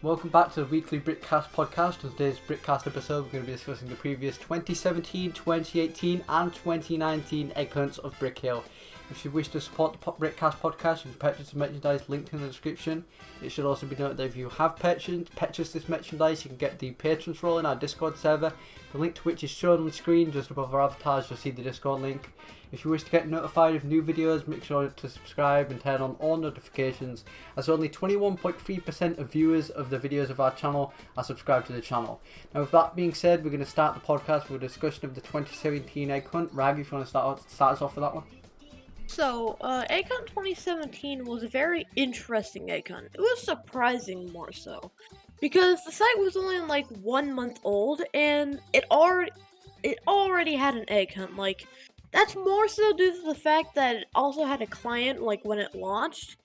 Welcome back to the weekly Brickcast podcast. In today's Brickcast episode, we're going to be discussing the previous 2017, 2018 and 2019 egg hunts of Brick Hill. If you wish to support the Brickcast podcast, you can purchase the merchandise linked in the description. It should also be noted that if you have purchased this merchandise, you can get the patrons role in our Discord server, the link to which is shown on the screen just above our avatars. You'll see the Discord link. If you wish to get notified of new videos, make sure to subscribe and turn on all notifications, as only 21.3% of viewers of the videos of our channel are subscribed to the channel. Now, with that being said, we're going to start the podcast with a discussion of the 2017 egg hunt. Rag, if you want to start us off with that one. So, egg hunt 2017 was a very interesting egg hunt. It was surprising more so, because the site was only like 1 month old, and it already had an egg hunt. Like, that's more so due to the fact that it also had a client, like, when it launched.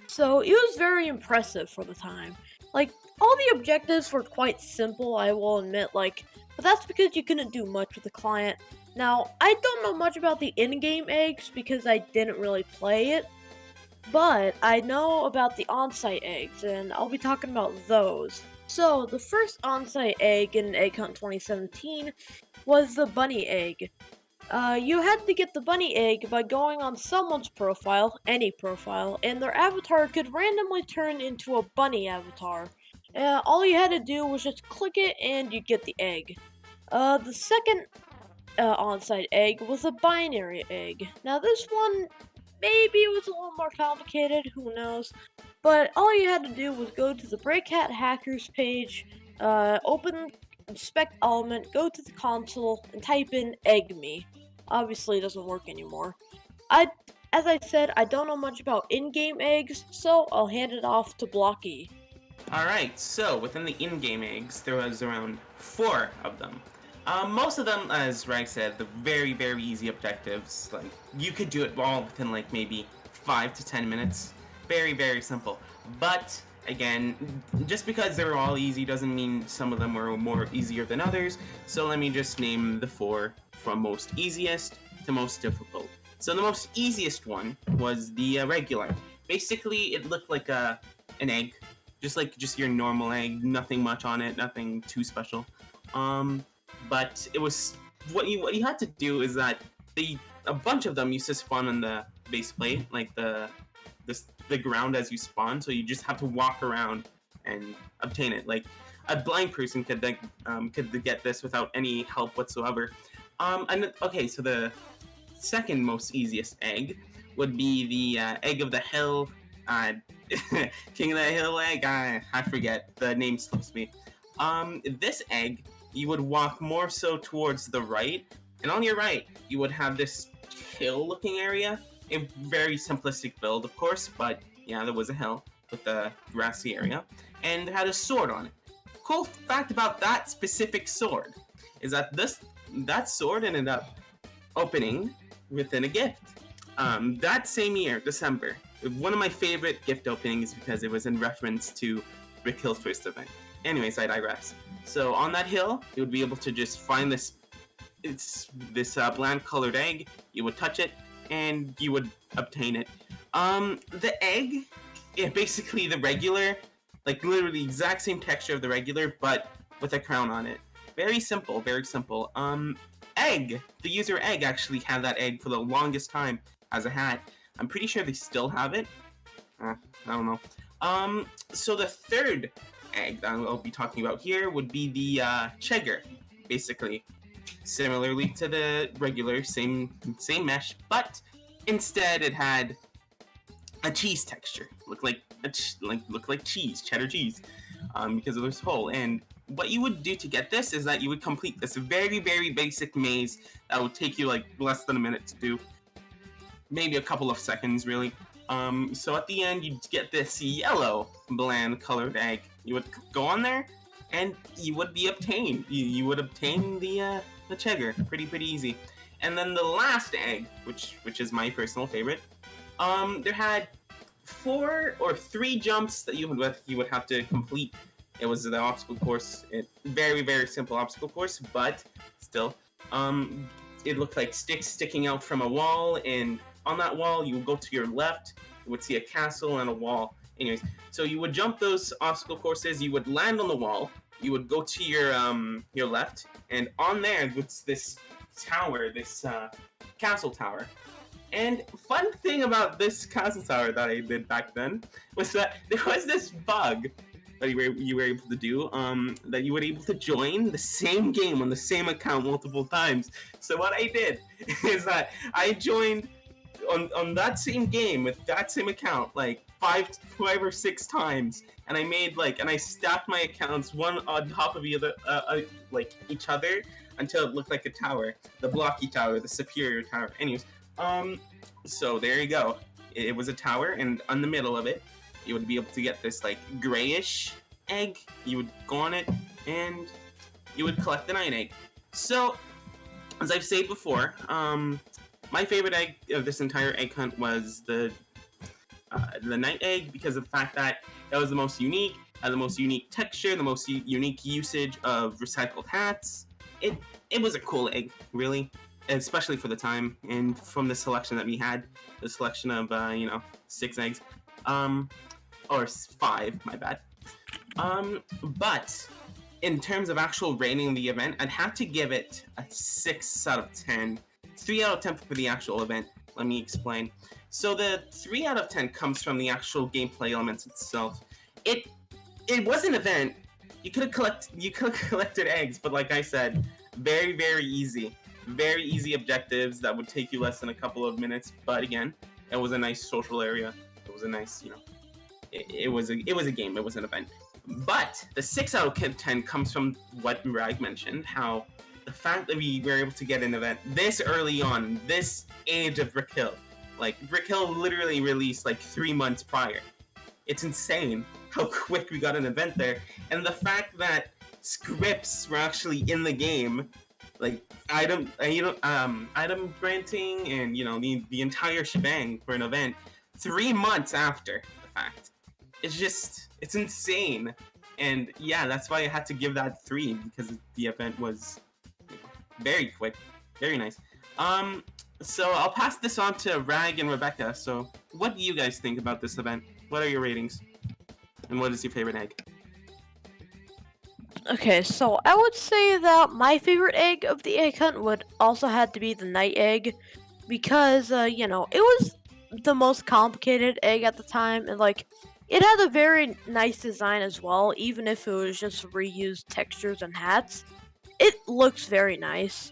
So, it was very impressive for the time. Like, all the objectives were quite simple, I will admit, but that's because you couldn't do much with the client. Now, I don't know much about the in-game eggs because I didn't really play it, but I know about the on-site eggs, and I'll be talking about those. So, the first on-site egg in Egg Hunt 2017 was the bunny egg. You had to get the bunny egg by going on someone's profile, any profile, and their avatar could randomly turn into a bunny avatar. All you had to do was just click it and you'd get the egg. The second on-site egg was a binary egg. Now this one maybe was a little more complicated, who knows, but all you had to do was go to the Breakhat Hackers page, open inspect element, go to the console, and type in egg me. Obviously it doesn't work anymore. As I said, I don't know much about in-game eggs, so I'll hand it off to Blocky. Alright, so within the in-game eggs, there was around 4 of them. Most of them, as Rag said, the very, very easy objectives. Like, you could do it all within, like, maybe 5 to 10 minutes. Very, very simple. But, again, just because they were all easy doesn't mean some of them were more easier than others. So let me just name the 4 from most easiest to most difficult. So the most easiest one was the regular. Basically, it looked like an egg. Just your normal egg. Nothing much on it. Nothing too special. But it was what you had to do is that a bunch of them used to spawn on the base plate, like the ground as you spawn. So you just have to walk around and obtain it. Like a blind person could get this without any help whatsoever. Okay, so the second most easiest egg would be the egg of the hill. King of the Hill egg. I forget, the name slips me. This egg, you would walk more so towards the right, and on your right, you would have this hill-looking area. A very simplistic build, of course, but yeah, there was a hill with a grassy area, and it had a sword on it. Cool fact about that specific sword is that that sword ended up opening within a gift. That same year, December, one of my favorite gift openings because it was in reference to Brick Hill's first event. Anyways, I digress. So on that hill, you would be able to just find this bland colored egg. You would touch it, and you would obtain it. The egg, basically the regular, like literally the exact same texture of the regular, but with a crown on it. Very simple, very simple. Egg, the user egg actually had that egg for the longest time as a hat. I'm pretty sure they still have it. I don't know. So the third egg that I'll be talking about here would be the Chegger, basically. Similarly to the regular, same mesh, but instead it had a cheese texture. Looked like cheese, cheddar cheese, because of this hole. And what you would do to get this is that you would complete this very, very basic maze that would take you like less than a minute to do. Maybe a couple of seconds, really. So at the end, you'd get this yellow, bland colored egg. You would go on there, and you would be obtained. You would obtain the Chegger. Pretty easy. And then the last egg, which is my personal favorite, there had 4 or 3 jumps that you would have to complete. It was the obstacle course. Very, very simple obstacle course, but still, it looked like sticks sticking out from a wall, and on that wall, you would go to your left, you would see a castle and a wall, Anyways, so you would jump those obstacle courses. You would land on the wall. You would go to your left, and on there was this tower, this castle tower. And fun thing about this castle tower that I did back then was that there was this bug that you were able to do, that you were able to join the same game on the same account multiple times. So what I did is that I joined on that same game with that same account like five or six times, and I made and I stacked my accounts one on top of each other until it looked like a tower, the Blocky tower, the superior tower. Anyways, so there you go. It was a tower, and on the middle of it, you would be able to get this grayish egg. You would go on it, and you would collect the night egg. So, as I've said before, my favorite egg of this entire egg hunt was the night egg, because of the fact that was the most unique, had the most unique texture, the most unique usage of recycled hats. It was a cool egg, really. Especially for the time, and from the selection that we had, the selection of 6 eggs, or 5, my bad. But in terms of actual rating the event, I'd have to give it a 6 out of 10. 3 out of 10 for the actual event. Let me explain. So the 3 out of 10 comes from the actual gameplay elements itself. It was an event. You could have collected eggs, but like I said, very, very easy. Very easy objectives that would take you less than a couple of minutes, but again, it was a nice social area. It was a nice, it was a game. It was an event. But the 6 out of 10 comes from what Rag mentioned, how the fact that we were able to get an event this early on, this age of Brick Hill. Brick Hill literally released 3 months prior. It's insane how quick we got an event there, and the fact that scripts were actually in the game. Item granting, and the entire shebang for an event 3 months after the fact. It's insane, and yeah, that's why I had to give that 3, because the event was very quick, very nice. So I'll pass this on to Rag and Rebecca. So what do you guys think about this event? What are your ratings, and what is your favorite egg? Okay, so I would say that my favorite egg of the egg hunt would also have to be the night egg, because, it was the most complicated egg at the time, and, it had a very nice design as well, even if it was just reused textures and hats. It looks very nice.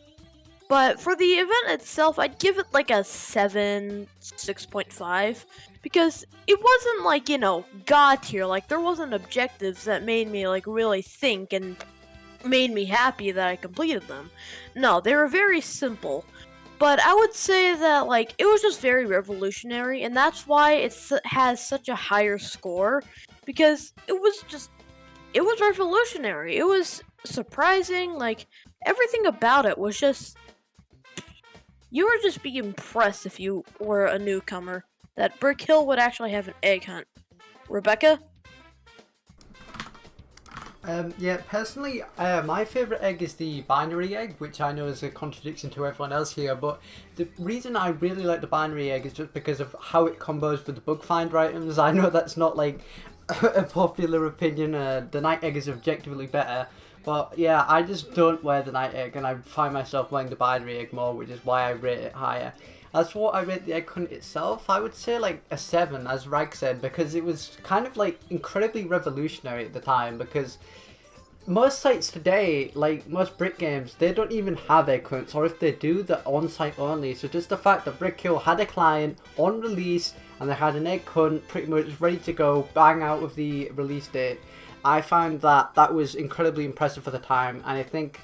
But for the event itself, I'd give it a 7, 6.5, because it wasn't God tier. There wasn't objectives that made me really think and made me happy that I completed them. No, they were very simple. But I would say that it was just very revolutionary, and that's why it has such a higher score, because it was revolutionary. It was surprising. Everything about it was just. You would just be impressed if you were a newcomer that Brick Hill would actually have an egg hunt. Rebecca? Yeah, personally, my favourite egg is the binary egg, which I know is a contradiction to everyone else here, but the reason I really like the binary egg is just because of how it combos with the bug finder items. I know that's not a popular opinion, the night egg is objectively better. But yeah, I just don't wear the night egg, and I find myself wearing the binary egg more, which is why I rate it higher. As for what I rate the egg hunt itself, I would say a 7, as Rag said, because it was kind of incredibly revolutionary at the time, because most sites today, most Brick games, they don't even have egg hunts, or if they do, they're on-site only. So just the fact that Brick Hill had a client on release, and they had an egg hunt pretty much ready to go, bang out with the release date, I found that was incredibly impressive for the time, and I think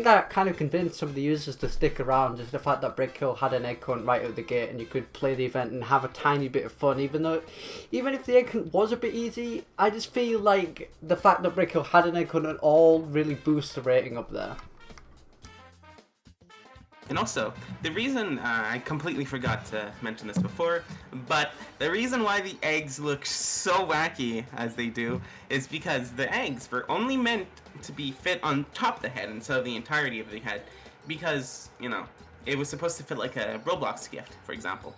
that kind of convinced some of the users to stick around, just the fact that Brick Hill had an egg hunt right out the gate, and you could play the event and have a tiny bit of fun, even if the egg hunt was a bit easy. I just feel like the fact that Brick Hill had an egg hunt at all really boosts the rating up there. And also, the reason, I completely forgot to mention this before, but the reason why the eggs look so wacky as they do is because the eggs were only meant to be fit on top of the head instead of the entirety of the head, because, it was supposed to fit like a Roblox gift, for example.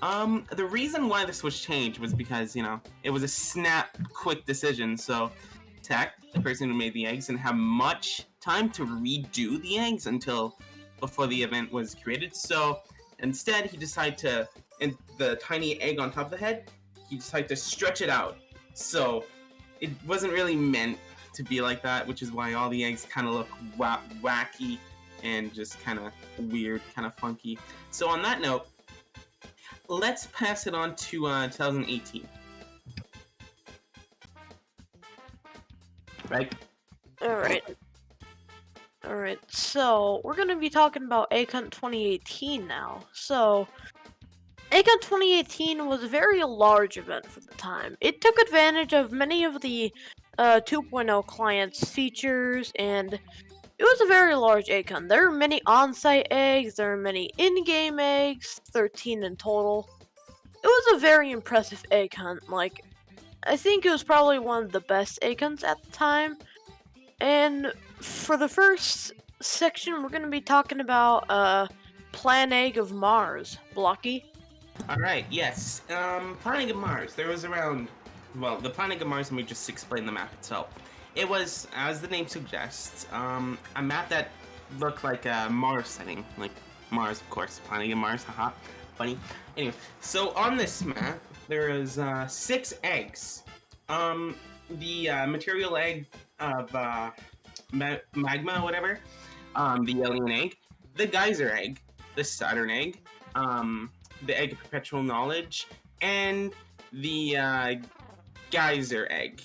The reason why this was changed was because, it was a snap, quick decision. So, Tech, the person who made the eggs, didn't have much time to redo the eggs until before the event was created. So, instead, he decided to, in the tiny egg on top of the head, he decided to stretch it out. So, it wasn't really meant to be like that, which is why all the eggs kind of look wacky and just kind of weird, kind of funky. So, on that note, let's pass it on to 2018. Right? Alright, so we're going to be talking about ACUNT 2018 now. So, ACUNT 2018 was a very large event for the time. It took advantage of many of the 2.0 client's features, and it was a very large ACUNT. There were many on-site eggs, there were many in-game eggs, 13 in total. It was a very impressive ACUNT. Like, I think it was probably one of the best ACUNTs at the time. And for the first section, we're going to be talking about Plan Egg of Mars, Blocky. Alright, yes. Planet of Mars. There was around... Well, the Planet of Mars, let me just explain the map itself. It was, as the name suggests, a map that looked like a Mars setting. Like Mars, of course. Planet of Mars, haha. Funny. Anyway, so on this map, there is 6 eggs. The material egg of magma, whatever. The alien egg. The geyser egg. The Saturn egg. The egg of perpetual knowledge. And the geyser egg.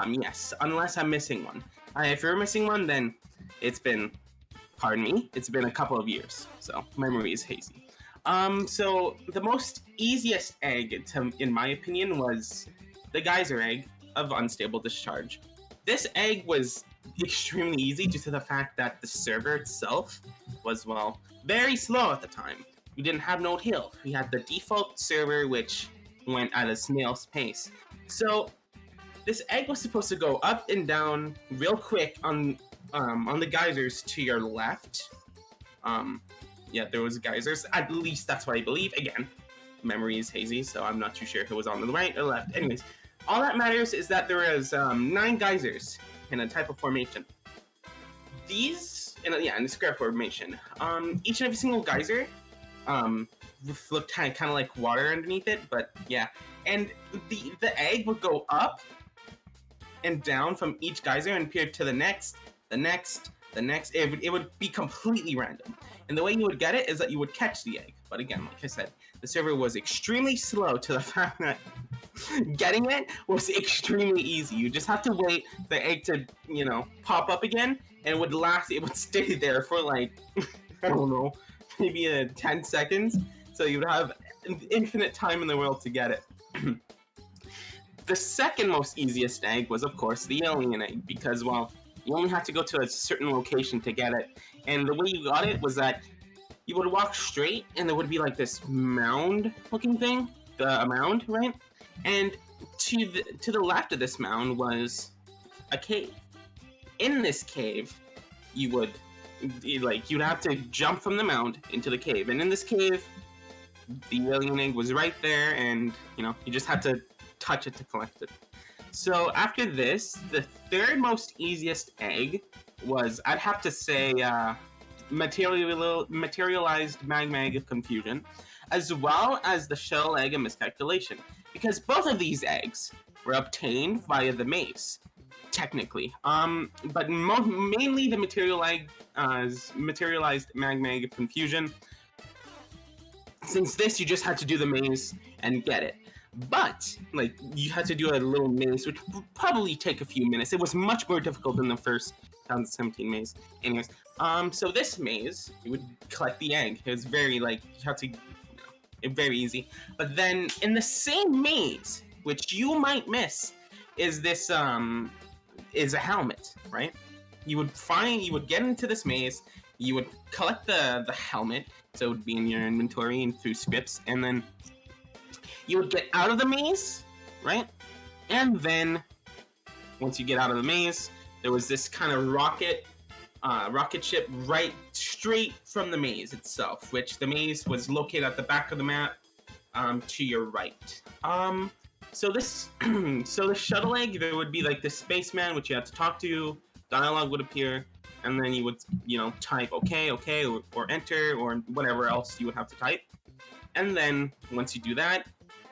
Yes, unless I'm missing one. If you're missing one, then it's been, pardon me, it's been a couple of years. So, memory is hazy. So the most easiest egg, in my opinion, was the geyser egg of unstable discharge. This egg was extremely easy due to the fact that the server itself was, well, very slow at the time. We didn't have Node Hill. We had the default server, which went at a snail's pace. So this egg was supposed to go up and down real quick on the geysers to your left. Yeah, there was geysers. At least that's what I believe. Again, memory is hazy, so I'm not too sure if it was on the right or left. Anyways, all that matters is that there was 9 geysers in a type of formation. These, in a square formation. Each and every single geyser looked kind of like water underneath it, but yeah. And the egg would go up and down from each geyser and appear to the next. It would be completely random. And the way you would get it is that you would catch the egg. But again, like I said, the server was extremely slow to the fact that getting it was extremely easy. You just have to wait for the egg to, pop up again, and it would stay there for like, I don't know, maybe 10 seconds. So you would have infinite time in the world to get it. The second most easiest egg was, of course, the alien egg, because, well, you only had to go to a certain location to get it. And the way you got it was that you would walk straight, and there would be like this mound-looking thing, a mound, right? And to the left of this mound was a cave. In this cave, you'd have to jump from the mound into the cave. And in this cave, the alien egg was right there, and you just had to touch it to collect it. So after this, the third most easiest egg was, I'd have to say, materialized magma egg of confusion, as well as the shell egg of miscalculation, because both of these eggs were obtained via the maze, technically. But mainly the materialized magma egg of confusion. Since this, you just had to do the maze and get it. But, you had to do a little maze, which would probably take a few minutes. It was much more difficult than the first 2017 maze. Anyways, so this maze, you would collect the egg. It was very, very easy. But then, in the same maze, which you might miss, is this, is a helmet, right? You would get into this maze, you would collect the helmet, so it would be in your inventory and through scripts, and then you would get out of the maze, right? And then, once you get out of the maze, there was this kind of rocket ship right straight from the maze itself, which the maze was located at the back of the map, to your right. So this so the shuttle egg, there would be like this spaceman which you had to talk to. Dialogue would appear, and then you would type okay, or enter or whatever else you would have to type. And then once you do that,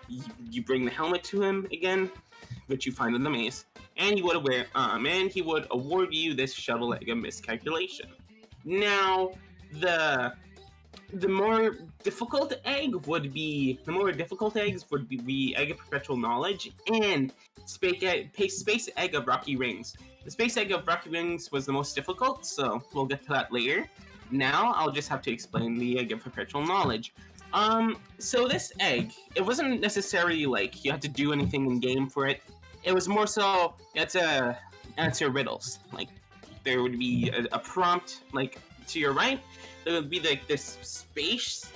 you bring the helmet to him again, which you find in the maze, and he would award you this shuttle egg of miscalculation. Now, the more difficult eggs would be Egg of Perpetual Knowledge and Space Egg of Rocky Rings. The Space Egg of Rocky Rings was the most difficult, so we'll get to that later. Now, I'll just have to explain the Egg of Perpetual Knowledge. So this egg, it wasn't necessarily like you had to do anything in game for it. It was more so you had to answer riddles. Like, there would be a prompt, like, to your right. There would be like this space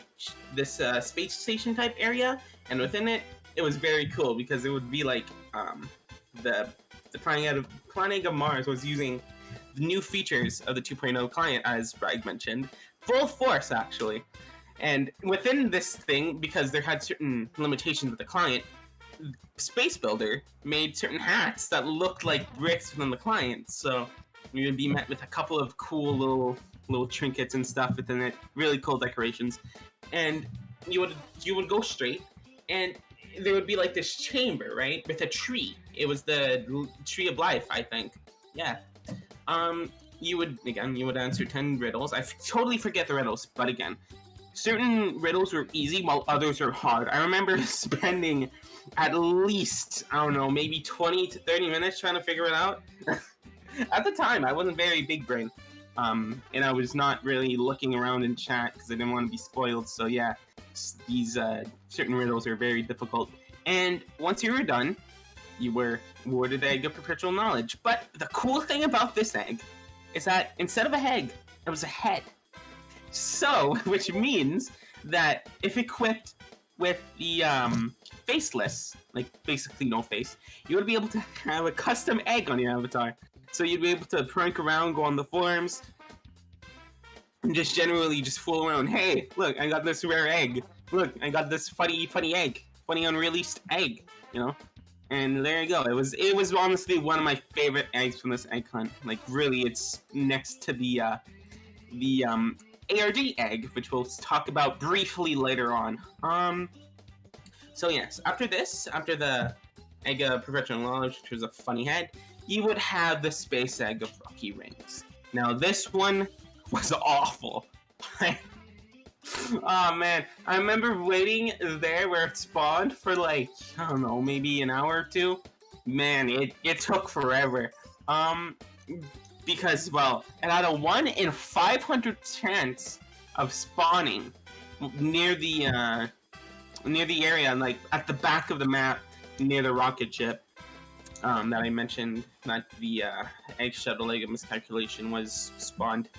station type area, and within it, it was very cool because it would be like the Planet of Mars was using the new features of the 2.0 client, as Bragg mentioned, full force actually. And within this thing, because there had certain limitations with the client, Space Builder made certain hats that looked like bricks within the client. So you would be met with a couple of cool little trinkets and stuff within it, really cool decorations. And you would go straight, and there would be like this chamber, right, with a tree. It was the Tree of Life, I think. Yeah. You would answer 10 riddles. I totally forget the riddles, but again, certain riddles were easy while others were hard. I remember spending at least, I don't know, maybe 20 to 30 minutes trying to figure it out. At the time, I wasn't very big brain. And I was not really looking around in chat because I didn't want to be spoiled. So yeah, these certain riddles are very difficult. And once you were done, you were awarded the Egg of Perpetual Knowledge. But the cool thing about this egg is that instead of a egg, it was a head. So, which means that if equipped with the faceless, like basically no face, you would be able to have a custom egg on your avatar. So you'd be able to prank around, go on the forums, and just generally just fool around. Hey, look, I got this rare egg. Look, I got this funny egg, funny unreleased egg. And there you go. It was honestly one of my favorite eggs from this egg hunt. Like really, it's next to the ARD egg, which we'll talk about briefly later on. So yes, after the Egg of Perpetual Knowledge, which was a funny head, you would have the Space Egg of Rocky Rings. Now this one was awful. Oh man, I remember waiting there where it spawned for like, I don't know, maybe an hour or two. Man, it took forever. Because, well, it had a 1 in 500 chance of spawning near the area, and like at the back of the map near the rocket ship that I mentioned, that the egg shuttle egg of miscalculation was spawned.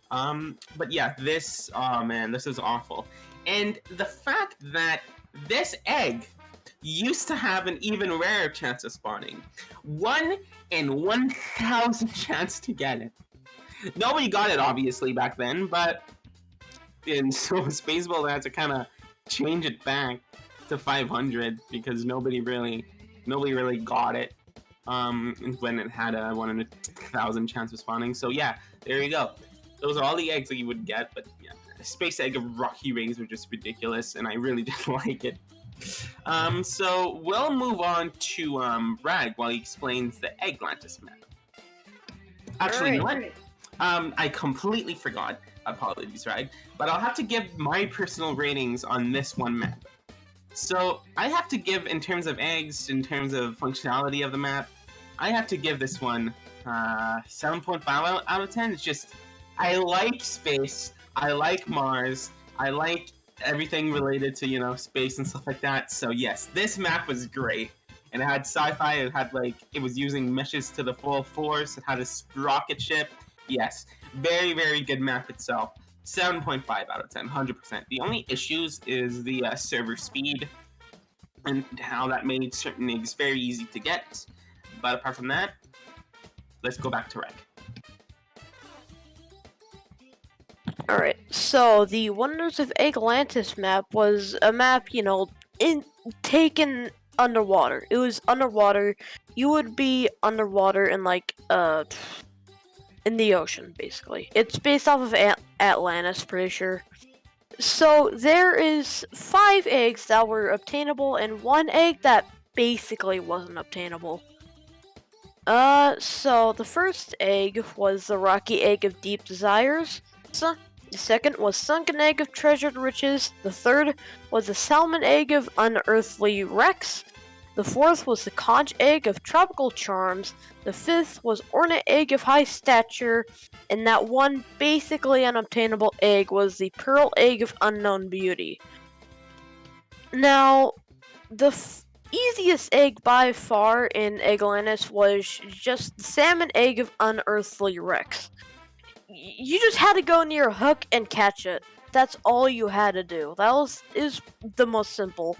But yeah, this is awful. And the fact that this egg used to have an even rarer chance of spawning. 1 in 1,000 chance to get it. Nobody got it, obviously, back then, but so Spaceball had to kind of change it back to 500 because nobody really got it when it had a 1 in 1,000 chance of spawning. So yeah, there you go. Those are all the eggs that you would get, but yeah, Space Egg of Rocky Rings were just ridiculous, and I really didn't like it. So we'll move on to Bragg while he explains the Egglantis map. Actually, you know what? I completely forgot. Apologies, Bragg. But I'll have to give my personal ratings on this one map. So I have to give, in terms of eggs, in terms of functionality of the map, I have to give this one 7.5 out of 10. It's just, I like space, I like Mars, I like everything related to, space and stuff like that. So yes, this map was great. And it had sci-fi, it was using meshes to the full force, it had a rocket ship. Yes, very, very good map itself. 7.5 out of 10, 100%. The only issues is the server speed and how that made certain eggs very easy to get. But apart from that, let's go back to Reg. Alright, so the Wonders of Egglantis map was a map, taken underwater. It was underwater. You would be underwater in like in the ocean, basically. It's based off of Atlantis, pretty sure. So there is 5 eggs that were obtainable and 1 egg that basically wasn't obtainable. So the first egg was the rocky egg of deep desires. The second was sunken egg of treasured riches. The third was the salmon egg of unearthly wrecks. The fourth was the conch egg of tropical charms. The fifth was ornate egg of high stature. And that one basically unobtainable egg was the pearl egg of unknown beauty. Now, the easiest egg by far in Atlantis was just the salmon egg of unearthly wrecks. You just had to go near a hook and catch it. That's all you had to do. Is the most simple.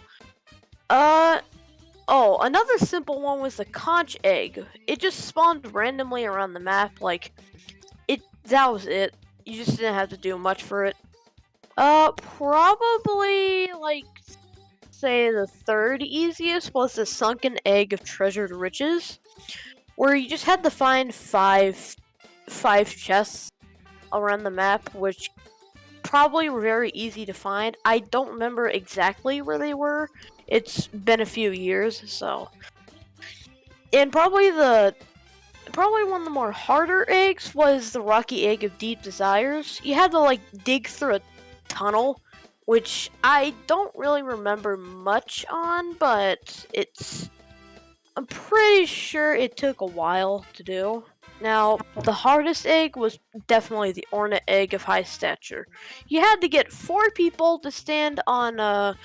Oh, another simple one was the conch egg. It just spawned randomly around the map, that was it. You just didn't have to do much for it. Probably, say the third easiest was the sunken egg of treasured riches, where you just had to find five chests around the map, which probably were very easy to find. I don't remember exactly where they were. It's been a few years, so. And probably one of the more harder eggs was the rocky egg of deep desires. You had to dig through a tunnel, which I don't really remember much on, but I'm pretty sure it took a while to do. Now, the hardest egg was definitely the ornate egg of high stature. You had to get 4 people to stand on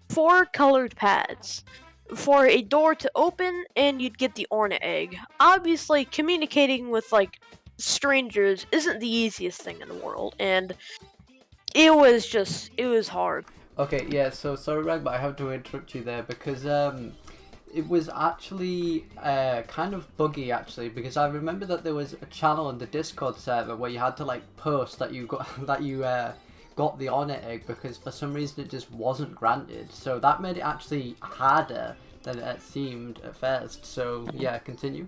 4 colored pads for a door to open, and you'd get the ornate egg. Obviously, communicating with strangers isn't the easiest thing in the world, and it was hard. Okay, yeah, so sorry, Rag, but I have to interrupt you there because it was actually kind of buggy, actually, because I remember that there was a channel in the Discord server where you had to post that you got got the ornate egg, because for some reason it just wasn't granted. So that made it actually harder than it seemed at first. So yeah, continue.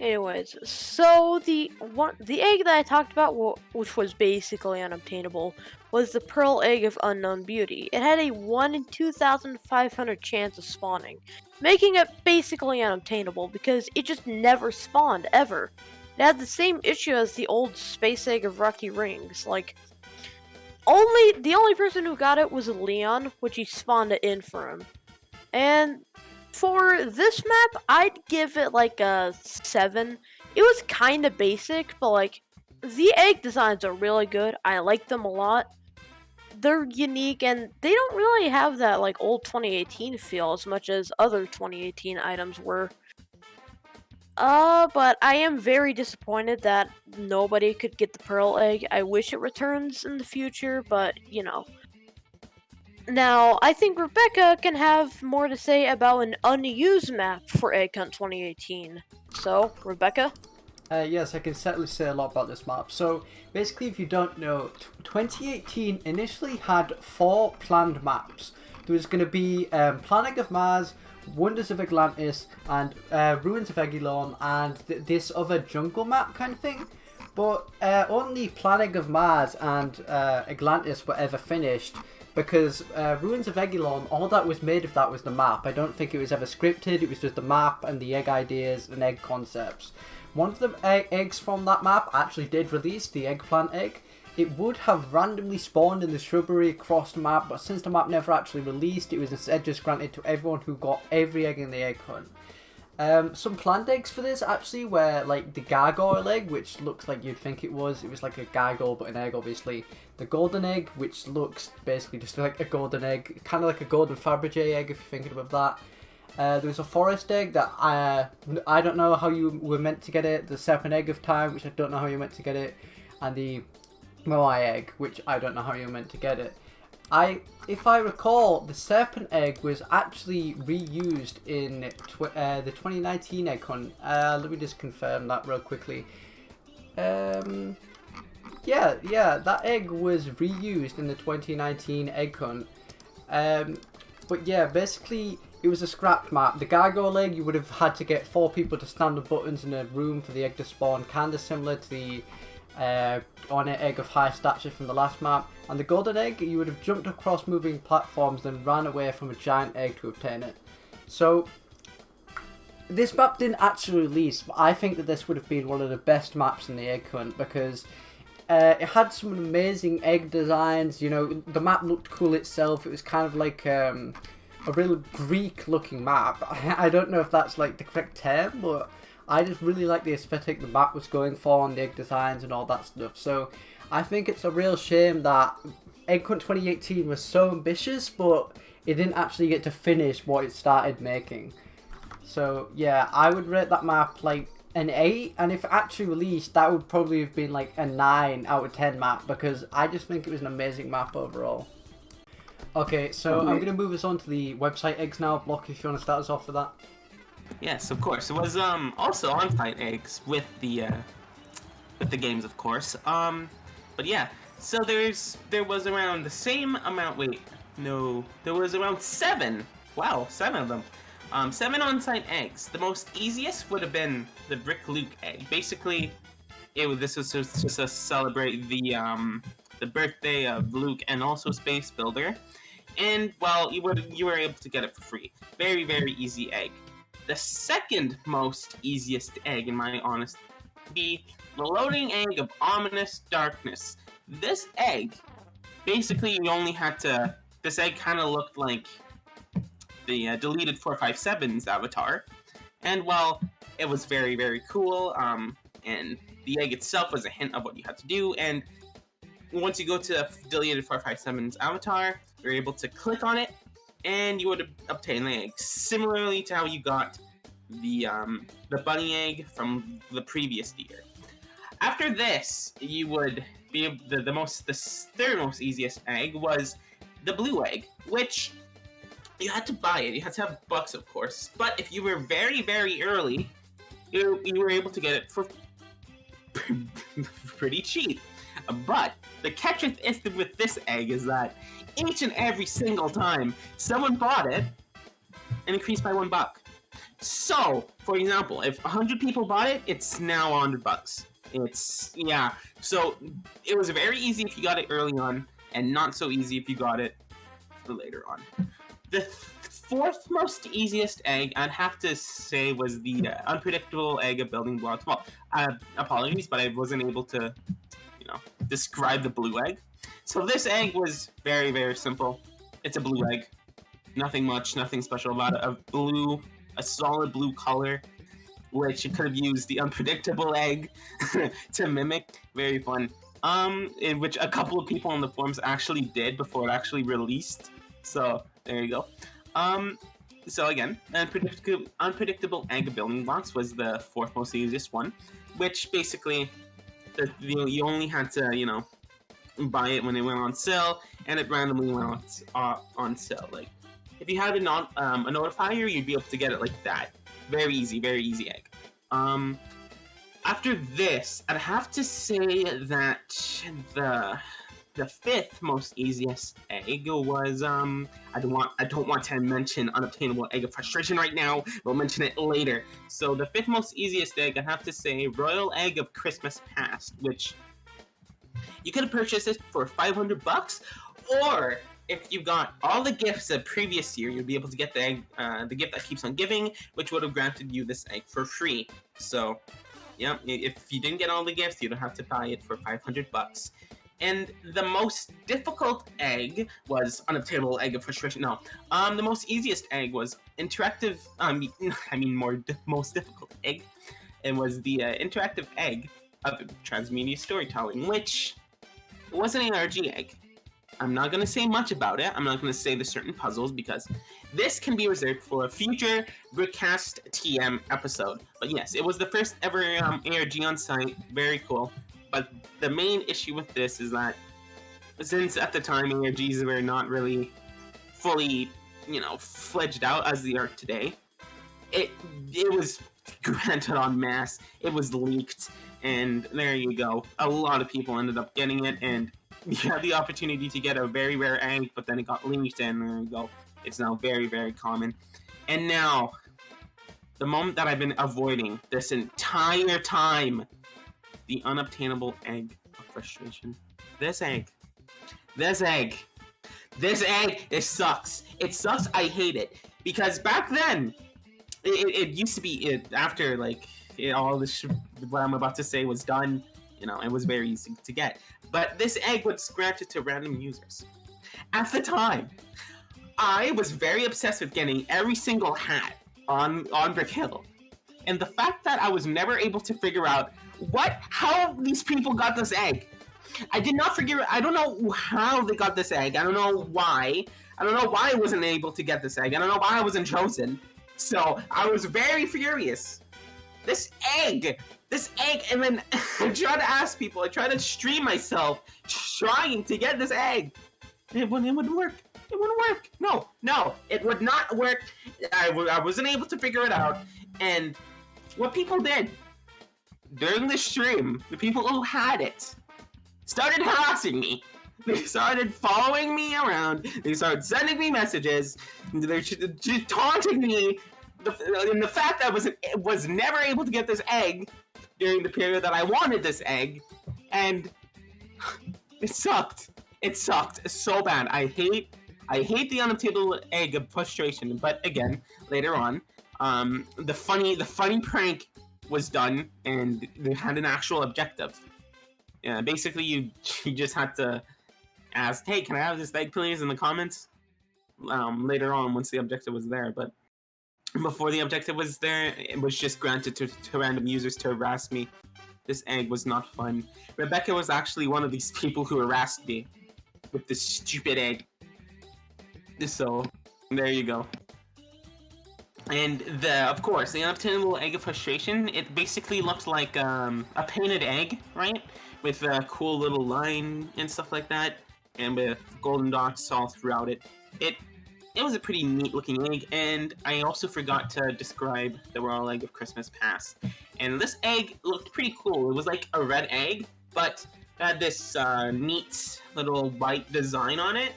Anyways, so the egg that I talked about, which was basically unobtainable, was the pearl egg of unknown beauty. It had a 1 in 2,500 chance of spawning, making it basically unobtainable because it just never spawned ever. It had the same issue as the old space egg of rocky rings. The only person who got it was Leon, which he spawned it in for him. And for this map, I'd give it a 7. It was kind of basic, but the egg designs are really good. I like them a lot. They're unique, and they don't really have that old 2018 feel as much as other 2018 items were. But I am very disappointed that nobody could get the pearl egg. I wish it returns in the future, but Now, I think Rebecca can have more to say about an unused map for Egg Hunt 2018. So, Rebecca? Yes, I can certainly say a lot about this map. So, basically, if you don't know, 2018 initially had 4 planned maps. There was going to be Planet of Mars, Wonders of Atlantis, and Ruins of Egilon, and this other jungle map kind of thing. But only Planet of Mars and Atlantis were ever finished, because Ruins of Egilon, all that was made of that was the map. I don't think it was ever scripted, it was just the map and the egg ideas and egg concepts. One of the eggs from that map actually did release, the eggplant egg. It would have randomly spawned in the shrubbery across the map, but since the map never actually released, it was instead just granted to everyone who got every egg in the egg hunt. Some planned eggs for this actually were the gargoyle egg, which looks like you'd think it was. It was like a gargoyle but an egg, obviously. The golden egg, which looks basically just like a golden egg, kind of like a golden Fabergé egg if you're thinking of that. There was a forest egg that I don't know how you were meant to get it. The serpent egg of time, which I don't know how you meant to get it. And the Moai egg, which I don't know how you're meant to get it. If I recall, the serpent egg was actually reused in the 2019 egg hunt. Let me just confirm that real quickly. Yeah, that egg was reused in the 2019 egg hunt. But yeah, basically it was a scrapped map. The gargoyle egg, you would have had to get 4 people to stand on buttons in a room for the egg to spawn, kind of similar to the ornate egg of high stature from the last map. And the golden egg, you would have jumped across moving platforms then ran away from a giant egg to obtain it. So this map didn't actually release, but I think that this would have been one of the best maps in the egg hunt because it had some amazing egg designs. You know, the map looked cool itself. It was kind of like a real Greek looking map. I don't know if that's like the correct term, but I just really like the aesthetic the map was going for and the egg designs and all that stuff. So I think it's a real shame that Egg Hunt 2018 was so ambitious, but it didn't actually get to finish what it started making. So yeah, I would rate that map like an 8, and if it actually released, that would probably have been like a 9 out of 10 map, because I just think it was an amazing map overall. Okay, so I'm going to move us on to the website eggs now. Blocky, if you want to start us off with that. Yes, of course. It was also on-site eggs with the games, of course. But yeah, so there was around the same amount. Wait, no, there was around 7. Wow, 7 of them. 7 on-site eggs. The most easiest would have been the Brick Luke egg. Basically, this was just to celebrate the birthday of Luke and also Space Builder. And well, you were able to get it for free. Very, very easy egg. The second most easiest egg, in my honest, be the loading egg of Ominous Darkness. This egg, basically, you only had to. This egg kind of looked like the deleted 457's avatar, and well, it was very, very cool. And the egg itself was a hint of what you had to do. And once you go to deleted 457's avatar, you're able to click on it, and you would obtain the egg, similarly to how you got the bunny egg from the previous year. After this, you would be the third most easiest egg was the blue egg, which you had to buy it. You had to have bucks, of course. But if you were very, very early, you were able to get it for pretty cheap. But the catch with this egg is that each and every single time someone bought it, it increased by $1. So, for example, if 100 people bought it, it's now $100. So it was very easy if you got it early on, and not so easy if you got it later on. The fourth most easiest egg, I'd have to say, was the unpredictable egg of building blocks. Well, apologies, but I wasn't able to, describe the blue egg. So this egg was very, very simple. It's a blue egg. Nothing much, nothing special about it. A solid blue color, which you could have used the unpredictable egg to mimic. Very fun. In which a couple of people on the forums actually did before it actually released. So there you go. So again, unpredictable egg building blocks was the fourth most easiest one, which basically you only had to buy it when it went on sale, and it randomly went on sale. Like if you had a notifier, you'd be able to get it like that. Very easy egg. After this, I'd have to say that the fifth most easiest egg was I don't want to mention unobtainable egg of frustration right now. We'll mention it later. So the fifth most easiest egg, I'd have to say royal egg of Christmas past, which you could have purchased it for $500, or if you got all the gifts of previous year, you'd be able to get the egg, the gift that keeps on giving, which would have granted you this egg for free. So yeah, if you didn't get all the gifts, you'd have to buy it for $500. And the most difficult egg was unobtainable egg of frustration. No, the most easiest egg was interactive. Most difficult egg. It was the interactive egg of transmedia storytelling, which was an ARG egg. I'm not gonna say much about it. I'm not gonna say the certain puzzles because this can be reserved for a future Brickcast TM episode. But yes, it was the first ever ARG on site. Very cool. But the main issue with this is that since at the time ARGs were not really fully, fledged out as they are today, it was granted en masse. It was leaked, and there you go. A lot of people ended up getting it, and you had the opportunity to get a very rare egg, but then it got leaked, and there you go. It's now very, very common. And now, the moment that I've been avoiding this entire time, the unobtainable egg of frustration. This egg, it sucks. It sucks. I hate it because back then, it used to be after like all this what I'm about to say was done. It was very easy to get. But this egg was granted to random users. At the time, I was very obsessed with getting every single hat on Brick Hill. And the fact that I was never able to figure out how these people got this egg. I don't know how they got this egg. I don't know why. I don't know why I wasn't able to get this egg. I don't know why I wasn't chosen. So I was very furious. This egg, and then I tried to ask people. I tried to stream myself trying to get this egg. It wouldn't work. It wouldn't work. No, it would not work. I wasn't able to figure it out. And what people did during the stream, the people who had it, started harassing me. They started following me around. They started sending me messages. They're just taunting me. And the fact that I was never able to get this egg during the period that I wanted this egg, and it sucked. It sucked so bad. I hate the unobtainable egg of frustration. But again, later on, the funny prank was done, and they had an actual objective. Yeah, basically you just had to ask, hey, can I have this egg please in the comments? Later on, once the objective was there, but before the objective was there, it was just granted to random users to harass me. This egg was not fun. Rebecca was actually one of these people who harassed me with this stupid egg. So, there you go. And of course, the unobtainable egg of frustration, it basically looked like a painted egg, right? With a cool little line and stuff like that, and with golden dots all throughout it. It was a pretty neat looking egg, and I also forgot to describe the royal egg of Christmas past. And this egg looked pretty cool. It was like a red egg, but had this neat little white design on it.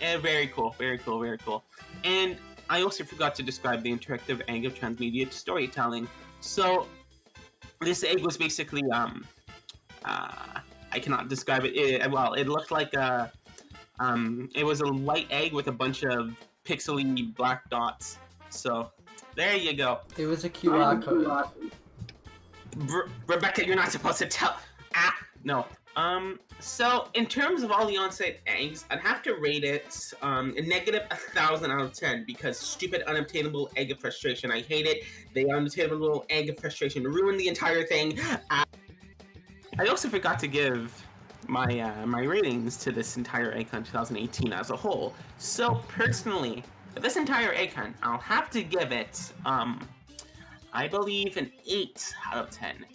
And very cool, very cool, very cool. And I also forgot to describe the interactive egg of transmedia storytelling. So this egg was basically I cannot describe it. It looked like it was a white egg with a bunch of pixely black dots. So there you go. It was a QR code. Rebecca, you're not supposed to tell. No. So in terms of all the on-site eggs, I'd have to rate it a negative 1,000 out of 10 because stupid unobtainable egg of frustration. I hate it. The unobtainable egg of frustration ruined the entire thing. I also forgot to give my ratings to this entire EggCon 2018 as a whole. So personally, for this entire EggCon, I'll have to give it, I believe, an 8 out of 10.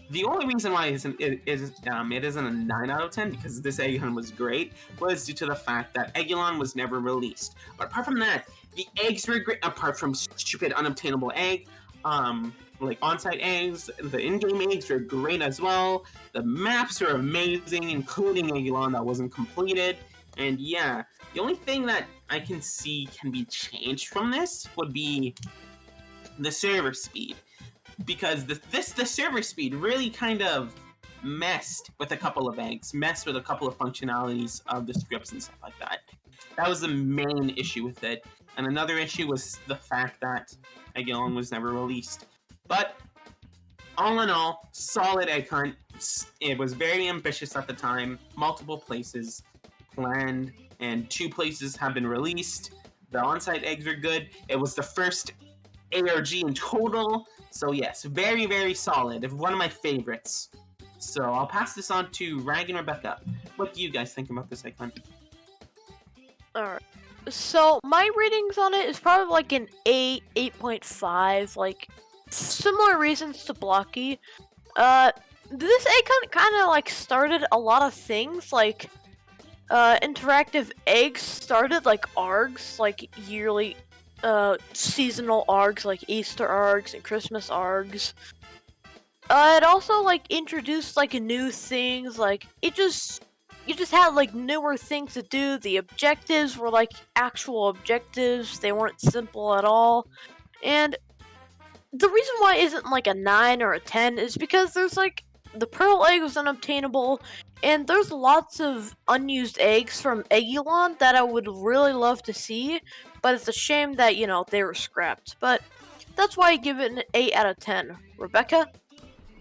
The only reason why it isn't a 9 out of 10, because this EggCon was great, was due to the fact that Eggulon was never released. But apart from that, the eggs were great, apart from stupid unobtainable egg. Like on-site eggs, the in-game eggs were great as well. The maps are amazing, including Eggulon that wasn't completed. And yeah, the only thing that I can see can be changed from this would be the server speed. Because the server speed really kind of messed with a couple of eggs, messed with a couple of functionalities of the scripts and stuff like that. That was the main issue with it. And another issue was the fact that Eggulon was never released. But all in all, solid egg hunt. It was very ambitious at the time. Multiple places planned, and 2 places have been released. The on-site eggs are good. It was the first ARG in total. So yes, very, very solid. One of my favorites. So I'll pass this on to Rag and Rebecca. What do you guys think about this egg hunt? Alright. So my ratings on it is probably like an 8, 8.5, like similar reasons to Blocky. This egg hunt kind of like started a lot of things, like interactive eggs started like ARGs, like yearly seasonal ARGs, like Easter ARGs and Christmas ARGs. It also like introduced like new things, like it just you just had like newer things to do. The objectives were like actual objectives. They weren't simple at all. And the reason why it isn't like a 9 or a 10 is because there's like the pearl egg was unobtainable, and there's lots of unused eggs from Eggulon that I would really love to see, but it's a shame that, they were scrapped. But that's why I give it an 8 out of 10. Rebecca?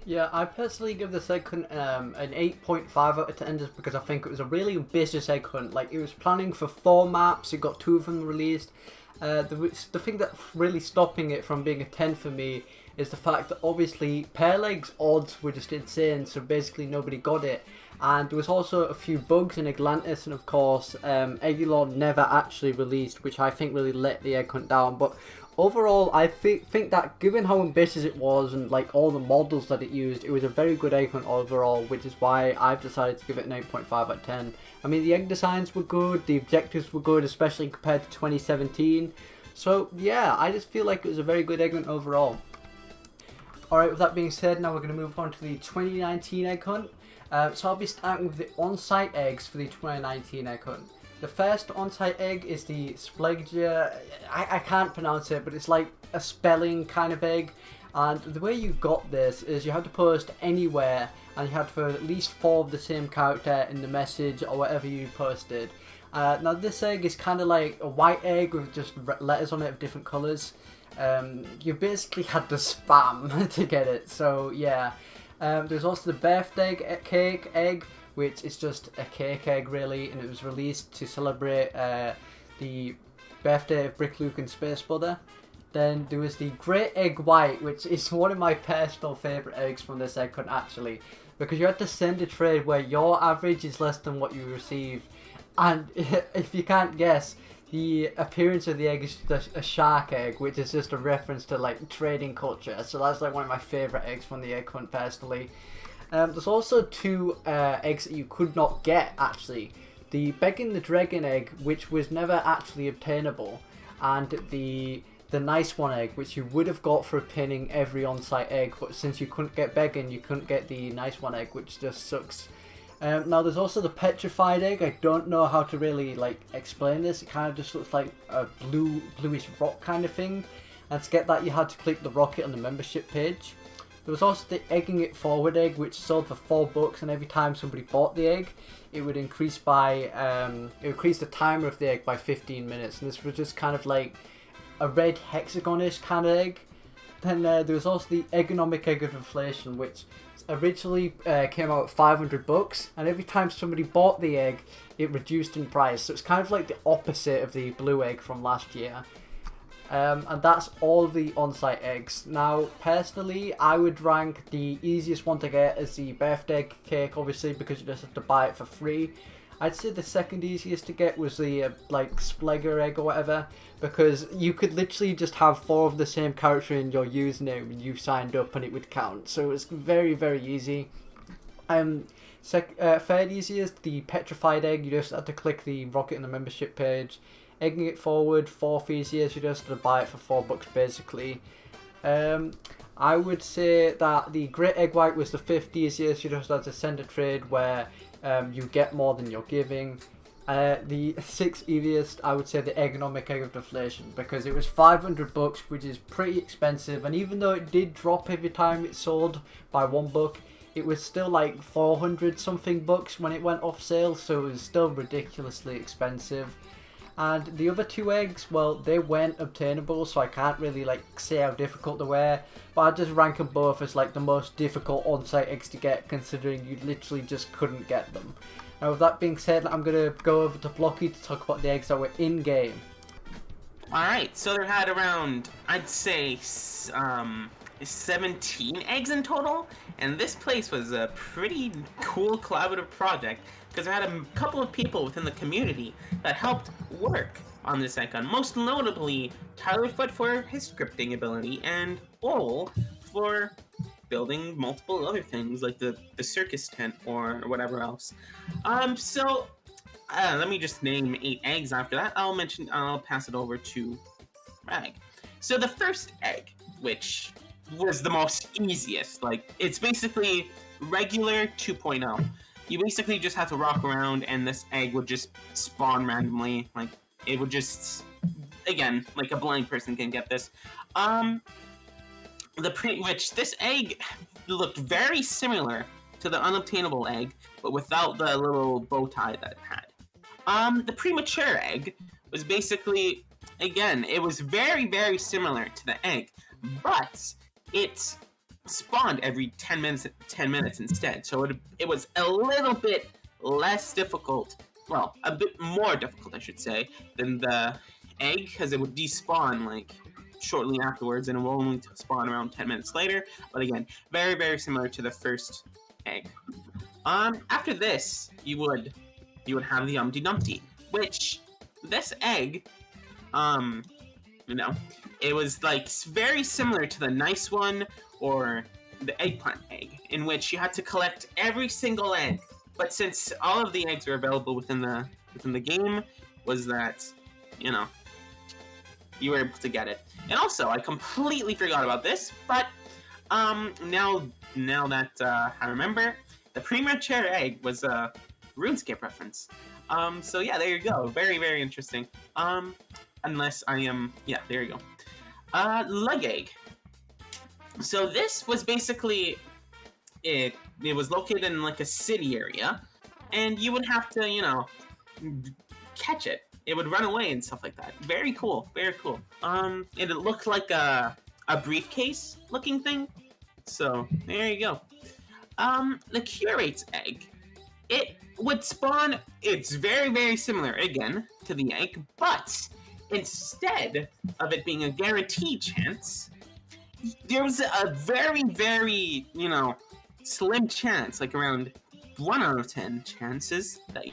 Yeah, I personally give this egg hunt an 8.5 out of 10 just because I think it was a really ambitious egg hunt. Like, it was planning for 4 maps, it got 2 of them released. The thing that's really stopping it from being a 10 for me is the fact that obviously Pearl Egg's odds were just insane, so basically nobody got it. And there was also a few bugs in Atlantis, and of course Eggulon never actually released, which I think really let the egg hunt down. But overall, I think that given how ambitious it was and like all the models that it used, it was a very good egg hunt overall, which is why I've decided to give it an 8.5 out of 10. I mean, the egg designs were good, the objectives were good, especially compared to 2017. So yeah, I just feel like it was a very good egg hunt overall. Alright, with that being said, now we're going to move on to the 2019 egg hunt. So I'll be starting with the on-site eggs for the 2019 egg hunt. The first on-site egg is the Spleggia. I can't pronounce it, but it's like a spelling kind of egg. And the way you got this is you had to post anywhere, and you had to put at least 4 of the same character in the message or whatever you posted. Now this egg is kind of like a white egg with just letters on it of different colours. You basically had to spam to get it, so yeah. There's also the birthday cake egg, which is just a cake egg really, and it was released to celebrate the birthday of Brick Luke and Space Butter. Then there was the Great Egg White, which is one of my personal favourite eggs from this egg hunt actually, because you had to send a trade where your average is less than what you receive, and if you can't guess, the appearance of the egg is just a shark egg, which is just a reference to like trading culture, so that's like one of my favourite eggs from the egg hunt personally. There's also 2 eggs that you could not get actually. The Begging the Dragon egg, which was never actually obtainable, and the Nice One egg, which you would have got for pinning every on-site egg, but since you couldn't get Begging, you couldn't get the Nice One egg, which just sucks. Now there's also the Petrified egg. I don't know how to really like explain this. It kind of just looks like a bluish rock kind of thing, and to get that you had to click the rocket on the membership page. There was also the Egging It Forward egg, which sold for $4, and every time somebody bought the egg, it would increase the timer of the egg by 15 minutes, and this was just kind of like a red hexagon-ish kind of egg. Then there was also the Economic Egg of Inflation, which originally came out at $500, and every time somebody bought the egg, it reduced in price. So it's kind of like the opposite of the blue egg from last year. And that's all the on-site eggs. Now, personally, I would rank the easiest one to get as the birthday cake, obviously, because you just have to buy it for free. I'd say the second easiest to get was the like Splegger egg or whatever, because you could literally just have 4 of the same character in your username and you signed up and it would count. So it's very, very easy. Third easiest, the Petrified egg. You just had to click the rocket in the membership page. Egging It Forward, 4th easiest. You just had to buy it for $4 basically. I would say that the Great Egg White was the 5th easiest. You just had to send a trade where you get more than you're giving. The 6th easiest, I would say the Economic Egg of Deflation, because it was $500, which is pretty expensive, and even though it did drop every time it sold by $1, it was still like 400 something bucks when it went off sale, so it was still ridiculously expensive. And the other 2 eggs, well, they weren't obtainable, so I can't really like say how difficult they were, but I just rank them both as like the most difficult on-site eggs to get, considering you literally just couldn't get them. Now with that being said, I'm going to go over to Blocky to talk about the eggs that were in-game. Alright, so there had around, I'd say, 17 eggs in total, and this place was a pretty cool collaborative project, because there had a couple of people within the community that helped work on this icon, most notably Tyler Foote for his scripting ability, and Ole for building multiple other things, like the circus tent or whatever else. Let me just name 8 eggs after that. I'll pass it over to Rag. So the first egg, which was the most easiest, like, it's basically regular 2.0. you basically just have to rock around, and this egg would just spawn randomly. Like, it would just, again, like a blind person can get this. Which this egg looked very similar to the unobtainable egg, but without the little bow tie that it had. The premature egg was basically, again, it was very, very similar to the egg, but it spawned every 10 minutes instead. So it was a little bit less difficult, well, a bit more difficult, I should say, than the egg, because it would despawn, like, shortly afterwards, and it will only spawn around 10 minutes later. But again, very, very similar to the first egg. After this, you would have the Humpty Dumpty, which this egg, it was like very similar to the nice one or the eggplant egg, in which you had to collect every single egg. But since all of the eggs were available within the game, was that, you were able to get it. And also, I completely forgot about this, but now that I remember, the premature egg was a RuneScape reference. So yeah, there you go. Very, very interesting. Unless I am, yeah, there you go. Lug egg. So this was basically, it was located in like a city area, and you would have to, catch it. It would run away and stuff like that. Very cool, very cool. And it looked like a briefcase looking thing. So there you go. The curate's egg. It would spawn, it's very, very similar again to the egg, but instead of it being a guaranteed chance, there was a very, very, slim chance, like around 1 out of 10 chances that you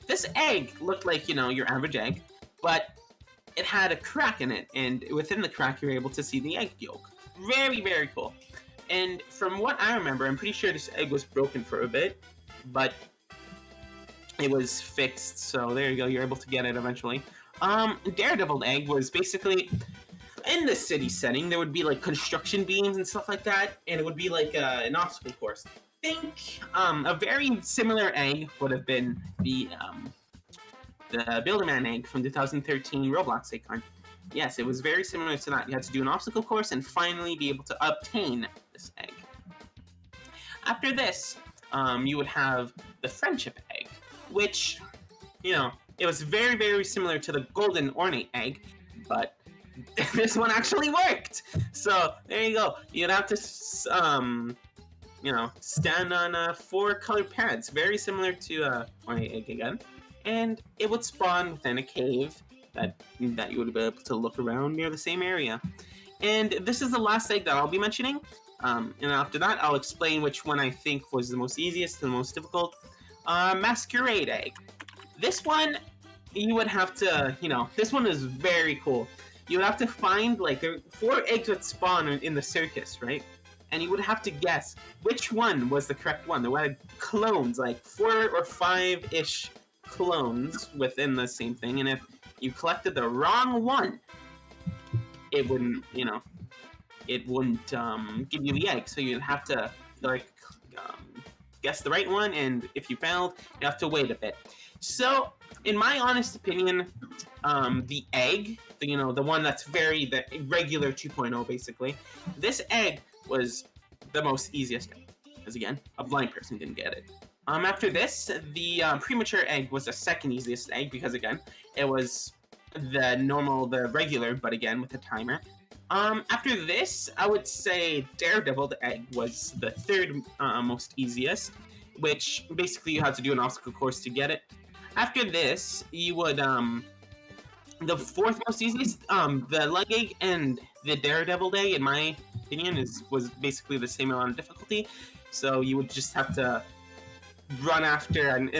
this egg looked like, your average egg, but it had a crack in it, and within the crack, you're able to see the egg yolk. Very, very cool. And from what I remember, I'm pretty sure this egg was broken for a bit, but it was fixed, so there you go, you're able to get it eventually. Daredevil egg was basically, in the city setting, there would be, like, construction beams and stuff like that, and it would be like an obstacle course. I think a very similar egg would have been the Builderman egg from 2013 Roblox icon. Yes, it was very similar to that. You had to do an obstacle course and finally be able to obtain this egg. After this, you would have the Friendship egg, which, it was very, very similar to the Golden Ornate egg, but this one actually worked! So, there you go. You'd have to, stand on 4 colored pads, very similar to Ornate egg again. And it would spawn within a cave that you would be able to look around near the same area. And this is the last egg that I'll be mentioning. And after that, I'll explain which one I think was the most easiest and the most difficult. Masquerade egg. This one, you would have to, this one is very cool. You would have to find, like, there are 4 eggs that spawn in the circus, right? And you would have to guess which one was the correct one. There were clones, like 4 or 5-ish clones within the same thing. And if you collected the wrong one, it wouldn't, it wouldn't give you the egg. So you'd have to, guess the right one. And if you failed, you have to wait a bit. So, in my honest opinion, the egg, the one that's the regular 2.0 basically, this egg was the most easiest egg, because again, a blind person didn't get it. After this, the premature egg was the second easiest egg, because again, it was the regular, but again, with a timer. After this, I would say Daredevil egg was the third most easiest, which basically you had to do an obstacle course to get it. After this, you would, the fourth most easiest, the Lug egg and the Daredevil egg, in my opinion, was basically the same amount of difficulty. So you would just have to run after an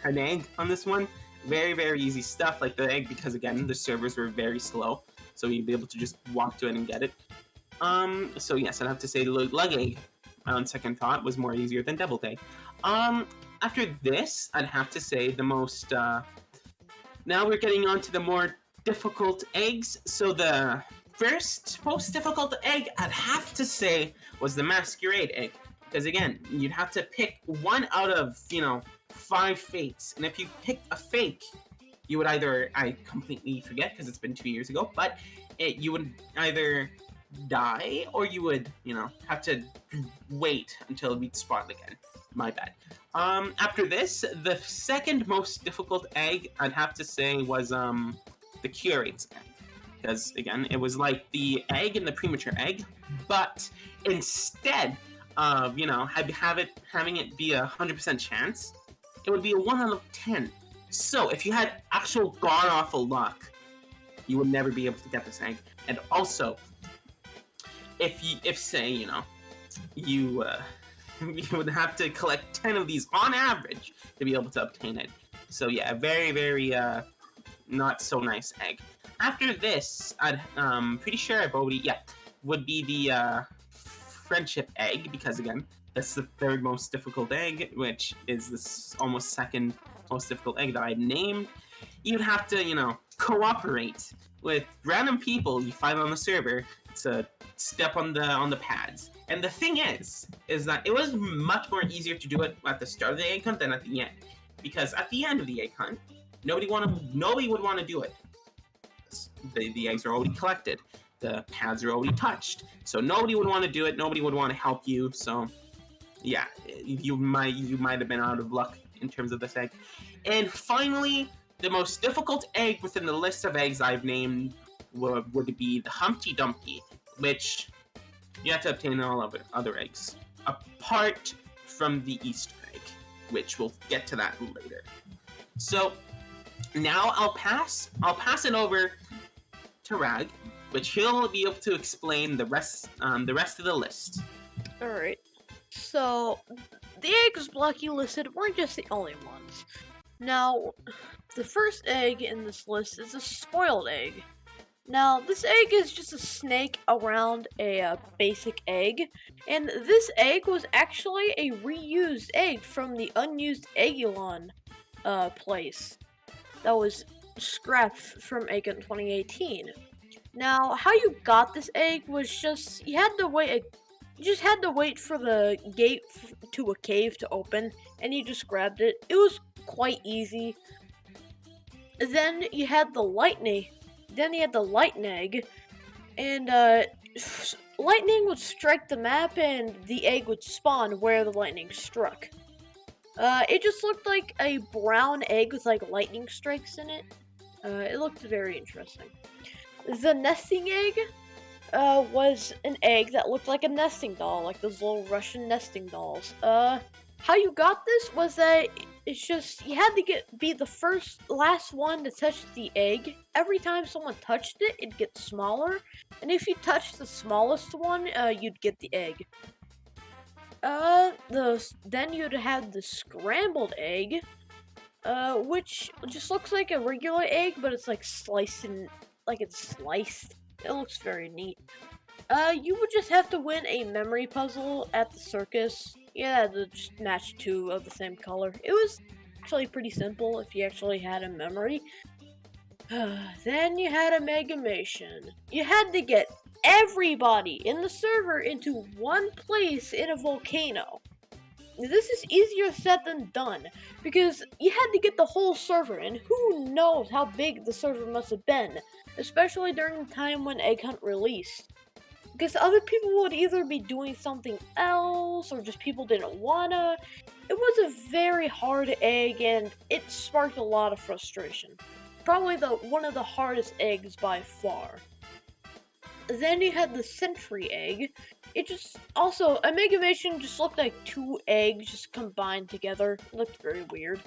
egg on this one. Very, very easy stuff, like the egg, because again, the servers were very slow. So you'd be able to just walk to it and get it. So yes, I'd have to say Lug egg, on second thought, was more easier than Devil egg. After this, I'd have to say the most, now we're getting on to the more difficult eggs. So the first most difficult egg, I'd have to say, was the Masquerade egg. Because again, you'd have to pick one out of 5 fakes, and if you picked a fake, you would either, I completely forget because it's been 2 years ago, but you would either die or you would have to wait until we'd spawn again. My bad. After this, the second most difficult egg I'd have to say was the curate's egg. Because again, it was like the egg in the premature egg, but instead of having it be 100% chance, it would be a 1 out of 10. So if you had actual god awful luck, you would never be able to get this egg. And also, if say you would have to collect 10 of these on average to be able to obtain it. So yeah, a very, very not so nice egg. After this, I'm pretty sure I've already, would be the friendship egg, because again, that's the third most difficult egg, which is this almost second most difficult egg that I named. You'd have to, cooperate with random people you find on the server to step on the pads. And the thing is that it was much more easier to do it at the start of the egg hunt than at the end, because at the end of the egg hunt, nobody would want to do it. The eggs are already collected, the pads are already touched, so nobody would want to do it. Nobody would want to help you. So yeah, you might have been out of luck in terms of this egg. And finally, the most difficult egg within the list of eggs I've named would be the Humpty Dumpty, which you have to obtain all of other eggs, apart from the Easter egg, which we'll get to that later. So now I'll pass it over to Rag, which he'll be able to explain the rest of the list. Alright. So, the eggs Blocky listed weren't just the only ones. Now, the first egg in this list is a spoiled egg. Now, this egg is just a snake around a basic egg, and this egg was actually a reused egg from the unused Eggulon place that was scrapped from Egg Hunt 2018. Now, how you got this egg was just, you just had to wait for the gate to a cave to open, and you just grabbed it. It was quite easy. Then you had the lightning egg, and lightning would strike the map and the egg would spawn where the lightning struck. It just looked like a brown egg with like lightning strikes in it. It looked very interesting. The nesting egg was an egg that looked like a nesting doll, like those little Russian nesting dolls. How you got this was that it's just, you had to be the last one to touch the egg. Every time someone touched it, it'd get smaller. And if you touched the smallest one, you'd get the egg. Then you'd have the scrambled egg, which just looks like a regular egg, but it's like sliced. It looks very neat. You would just have to win a memory puzzle at the circus. Yeah, to just match 2 of the same color. It was actually pretty simple if you actually had a memory. Then you had a Megamation. You had to get everybody in the server into one place in a volcano. This is easier said than done, because you had to get the whole server, and who knows how big the server must have been, especially during the time when Egg Hunt released. Because other people would either be doing something else, or just people didn't wanna. It was a very hard egg, and it sparked a lot of frustration. Probably one of the hardest eggs by far. Then you had the Sentry egg. It just, also, a Megamation just looked like 2 eggs just combined together. It looked very weird.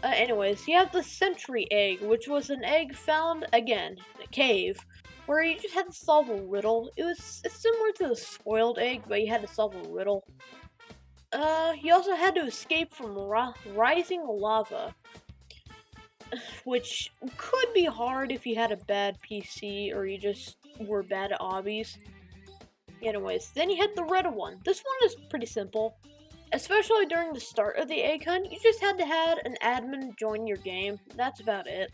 Anyways, you have the Sentry egg, which was an egg found, again, in a cave, where you just had to solve a riddle. It's similar to the spoiled egg, but you had to solve a riddle. You also had to escape from rising lava, which could be hard if you had a bad PC or you just were bad at obbies. Anyways, then you had the red one. This one is pretty simple. Especially during the start of the egg hunt, you just had to have an admin join your game. That's about it.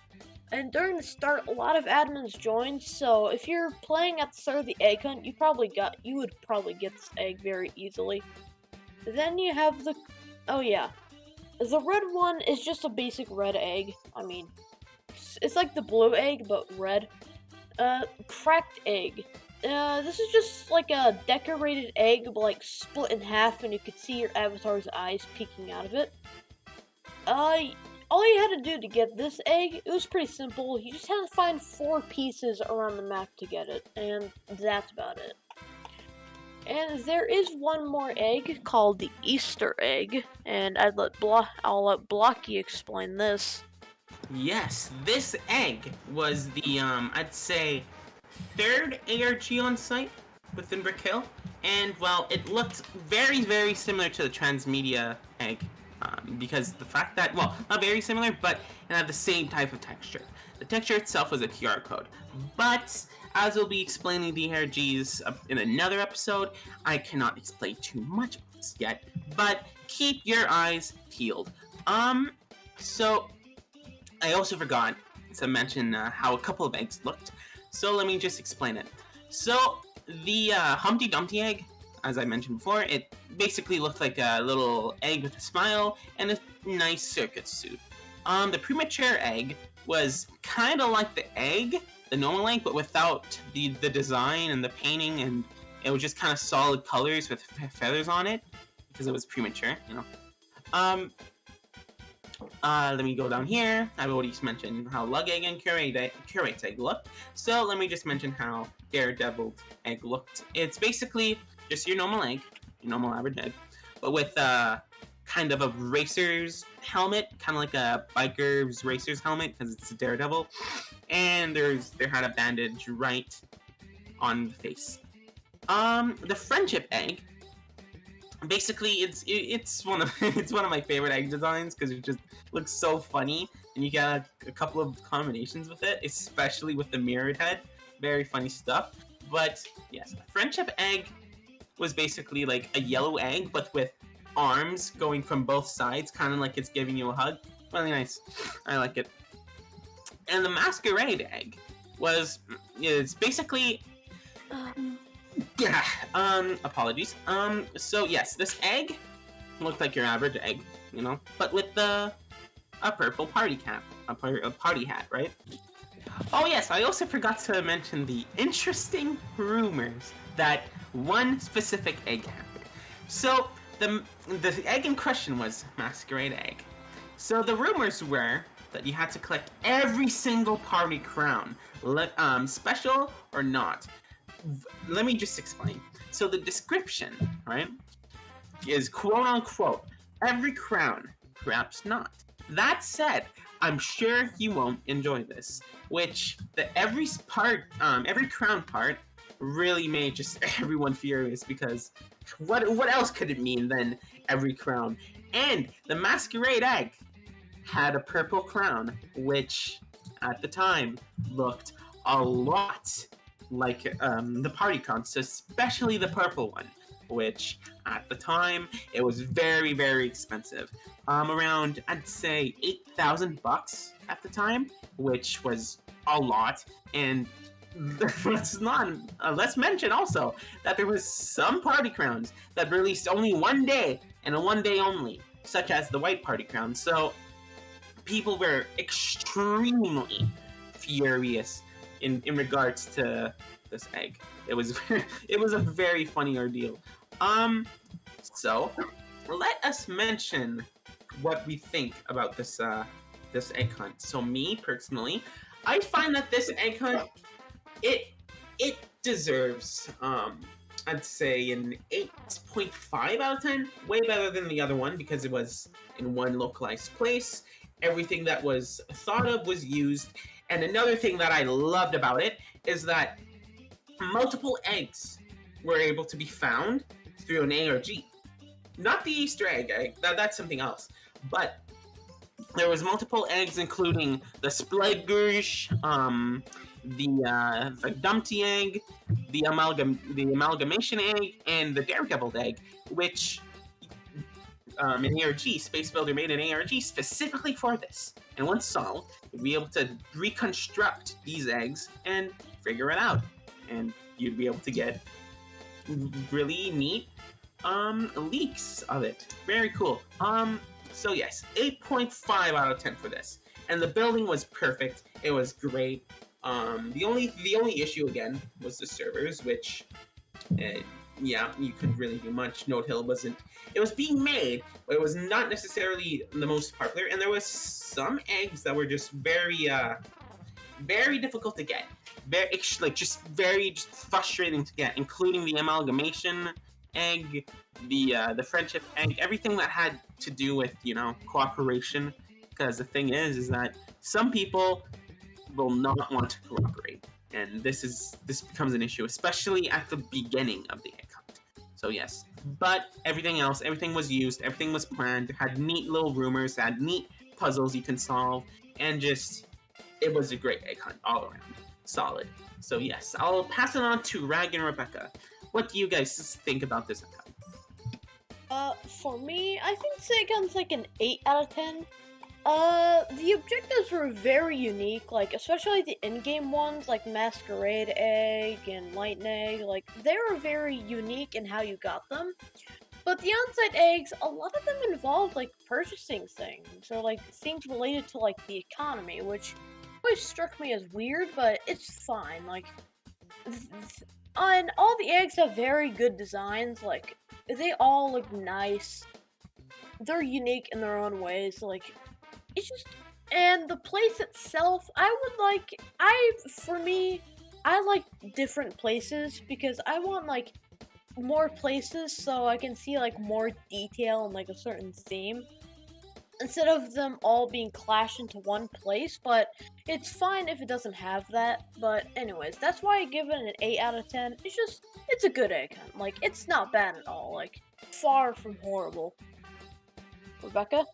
And during the start, a lot of admins joined, so if you're playing at the start of the egg hunt, you would probably get this egg very easily. Then you have the... Oh yeah. The red one is just a basic red egg. I mean, it's like the blue egg, but red. Cracked egg. This is just like a decorated egg, but like split in half, and you could see your avatar's eyes peeking out of it. All you had to do to get this egg, it was pretty simple. You just had to find 4 pieces around the map to get it, and that's about it. And there is one more egg called the Easter egg, and I'll let Blocky explain this. Yes, this egg was the I'd say 3rd ARG on site within Brick Hill, and well, it looked very, very similar to the Transmedia egg. Because the fact that, well, not very similar, but it had the same type of texture. The texture itself was a QR code. But, as we'll be explaining the ARGs in another episode, I cannot explain too much about this yet, but keep your eyes peeled. So, I also forgot to mention how a couple of eggs looked, so let me just explain it. So, the Humpty Dumpty egg, as I mentioned before, it basically looked like a little egg with a smile and a nice circuit suit. The premature egg was kind of like the egg, the normal egg, but without the design and the painting, and it was just kind of solid colors with feathers on it, because it was premature, you know. Let me go down here. I've already mentioned how Lug Egg and Curate's Egg looked, so let me just mention how Daredevil Egg looked. It's basically just your normal egg, your normal average egg, but with kind of a racer's helmet, kind of like a biker's racer's helmet, because it's a Daredevil, and there had a bandage right on the face. The Friendship Egg, basically it's one of it's one of my favorite egg designs because it just looks so funny, and you got a couple of combinations with it, especially with the mirrored head. Very funny stuff. But yes, the Friendship Egg was basically like a yellow egg, but with arms going from both sides, kind of like it's giving you a hug. Really nice. I like it. And the Masquerade Egg is basically apologies. So yes, this egg looked like your average egg, you know, but with a purple party cap, a party hat, right? Oh yes, I also forgot to mention the interesting rumors that one specific egg had. So the egg in question was Masquerade Egg. So the rumors were that you had to collect every single party crown, special or not. Let me just explain. So the description, right, is quote unquote every crown, perhaps not. That said, I'm sure you won't enjoy this, which every crown part really made just everyone furious, because what else could it mean than every crown? And the Masquerade Egg had a purple crown, which at the time looked a lot like the party crowns, especially the purple one, which at the time it was very, very expensive. Around, I'd say $8,000 at the time, which was a lot. And let's mention also that there was some party crowns that released only one day and a one day only, such as the white party crown. So people were extremely furious in regards to this egg. It was a very funny ordeal. So let us mention what we think about this egg hunt. So me personally, I find that this egg hunt, it deserves I'd say an 8.5 out of 10. Way better than the other one because it was in one localized place. Everything that was thought of was used. And another thing that I loved about it is that multiple eggs were able to be found through an ARG. Not the Easter egg, that's something else. But there was multiple eggs, including the Splegursh, the Dumpty egg, the amalgamation egg, and the Daredevil egg, which an ARG, Space Builder made an ARG specifically for this. And once solved, you'd be able to reconstruct these eggs and figure it out. And you'd be able to get really neat leaks of it. Very cool. So yes, 8.5 out of 10 for this. And the building was perfect. It was great. The only issue again was the servers, which, yeah, you couldn't really do much. Note Hill wasn't. It was being made, but it was not necessarily the most popular. And there was some eggs that were just very difficult to get. Very frustrating to get, including the amalgamation egg, the friendship egg, everything that had to do with cooperation. Because the thing is that some people will not want to cooperate, and this becomes an issue, especially at the beginning of the egg hunt. So yes, but everything was used, everything was planned, had neat little rumors, had neat puzzles you can solve, and just it was a great egg hunt all around. Solid. So yes, I'll pass it on to Rag and Rebecca. What do you guys think about this egg hunt? For me, I think this egg hunt's like an 8 out of 10. The objectives were very unique, like, especially the in-game ones, like Masquerade Egg and Lightning Egg, like, they were very unique in how you got them. But the on-site eggs, a lot of them involved, like, purchasing things, or, like, things related to, like, the economy, which always struck me as weird, but it's fine, like, and all the eggs have very good designs, like, they all look nice, they're unique in their own ways, like, it's just, and the place itself, for me, I like different places because I want, like, more places so I can see, like, more detail and, like, a certain theme instead of them all being clashed into one place, but it's fine if it doesn't have that. But anyways, that's why I give it an 8 out of 10. It's a good egg hunt. Like, it's not bad at all. Like, far from horrible. Rebecca?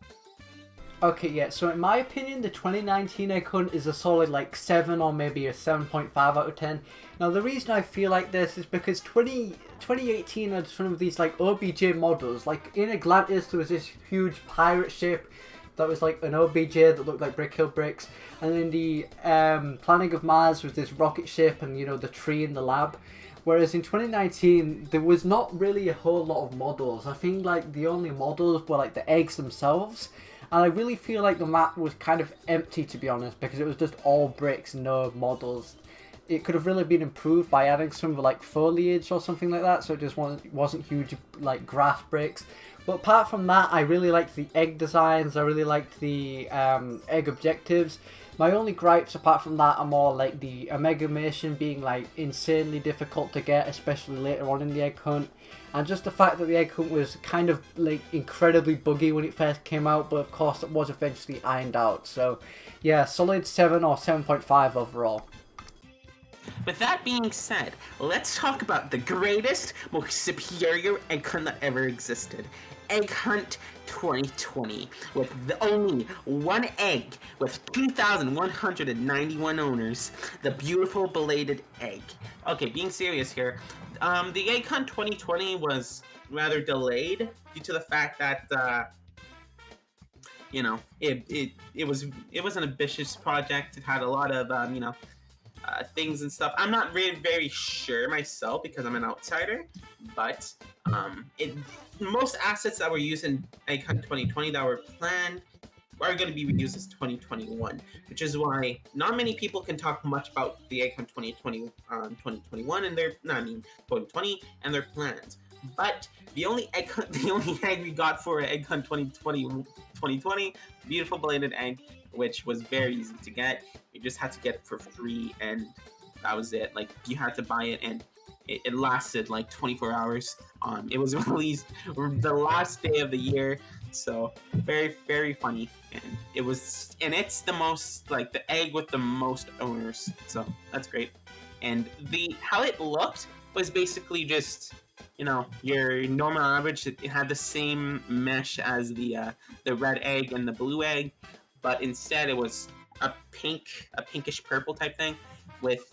Okay, yeah, so in my opinion, the 2019 egg hunt is a solid, like, 7 or maybe a 7.5 out of 10. Now, the reason I feel like this is because 2018 had some of these, like, OBJ models. Like, in Atlantis, there was this huge pirate ship that was, like, an OBJ that looked like Brick Hill bricks. And then the Planning of Mars was this rocket ship and, the tree in the lab. Whereas in 2019, there was not really a whole lot of models. I think, like, the only models were, like, the eggs themselves. And I really feel like the map was kind of empty, to be honest, because it was just all bricks, no models. It could have really been improved by adding some like foliage or something like that, so it just wasn't huge like grass bricks. But apart from that, I really liked the egg designs, I really liked the egg objectives. My only gripes apart from that are more like the amalgamation being like insanely difficult to get, especially later on in the egg hunt. And just the fact that the egg hunt was kind of like incredibly buggy when it first came out, but of course it was eventually ironed out. So yeah, solid 7 or 7.5 overall. With that being said, let's talk about the greatest, most superior egg hunt that ever existed. Egg Hunt 2020, with only one egg with 2,191 owners, the beautiful belated egg. Okay, being serious here, the Egg Hunt 2020 was rather delayed due to the fact that it was an ambitious project. It had a lot of things and stuff. I'm not really very sure myself because I'm an outsider, but most assets that were used in Egg Hunt 2020 that were planned are going to be reused as 2021, which is why not many people can talk much about the Egg Hunt 2021 and 2020 and their plans. But the only egg we got for Egg Hunt 2020, beautiful belated egg, which was very easy to get. You just had to get it for free, and that was it. Like, you had to buy it, and it lasted like 24 hours. It was released the last day of the year, so very, very funny. And it's the most, like, the egg with the most owners, so that's great. And how it looked was basically just, your normal average. It had the same mesh as the red egg and the blue egg, but instead it was a pinkish purple type thing with